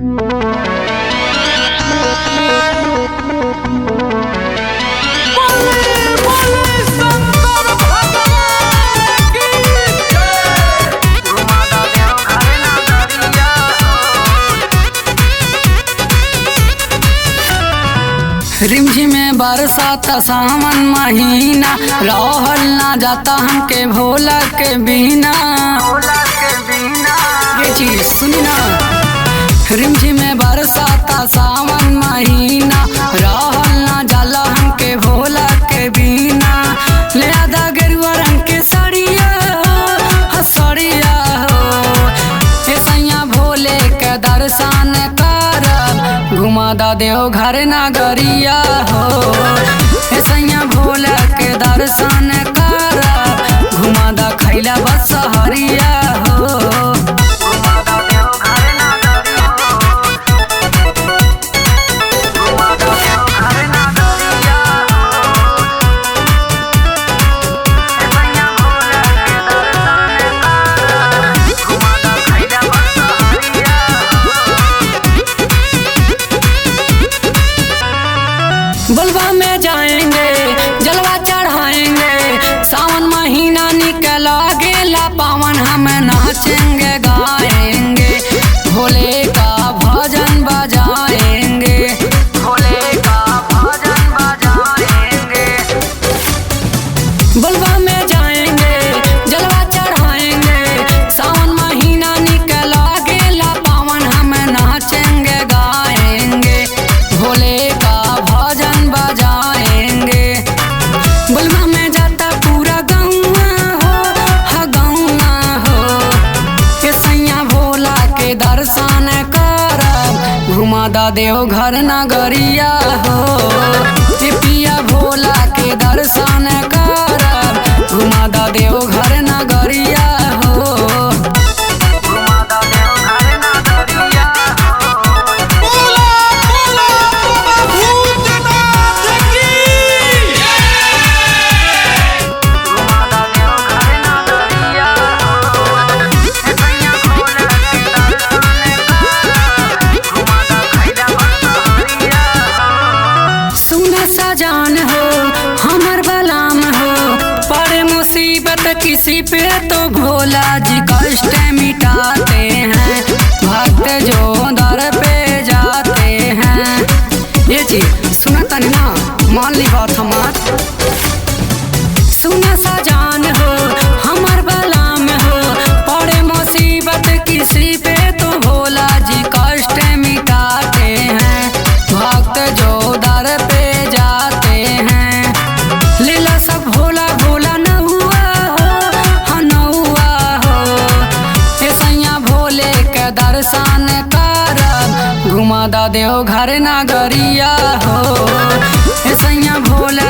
रिमझिम में बरसात सावन महीना, रहल ना जाता हमके भोला के बिना। ये चीज सुनी ना। रिमझिम में बरसात सावन महीना, रहल ना जाला हमके भोला के बिना। ले आधा गेरुआ रंग के सड़िया सड़िया हो, ऐसा भोले के दर्शन कर घुमा दा देव घर नगरिया हो। ऐसा भोला के दर्शन कर घुमा दा खैला बस हरिया हो। बलवा में जाएंगे जलवा चढ़ाएंगे, सावन महीना निकला गेला पावन, हम नाचेंगे गाएंगे भोले का भजन बजाएंगे। भोले का भजन बजाएंगे। बलवा में जाएंगे जलवा चढ़ाएंगे, सावन महीना निकला गेला पावन, हम नाचेंगे गाएंगे भोले का भजन बजाएंगे। बलवा में जाता पूरा गौआ हो, हा गौआ हो, ये सैया भोला के दर्शन कर घुमा दा देव घर नगरिया हो। ये पिया भोला के दर्शन कर घुमा दा देव घर नगरिया हो। जान हो हमर बलाम हो, पड़े मुसीबत किसी पे तो भोला जी कष्ट मिटाते हैं, भक्त जो दर पे जाते हैं। ये चीज सुना तनी ना, मान ली बात हमार। सुना सा जान हो हमर बलाम हो, पड़े मुसीबत किसी पे तो भोला जी कष्ट मिटाते हैं, भक्त जो दर पे जाते हैं। लीला सब भोला भोला न हुआ हो, हाँ न हुआ हो, ऐसा भोले के दर्शन कर घुमा दा देव घर नगरिया हो। ऐसा भोला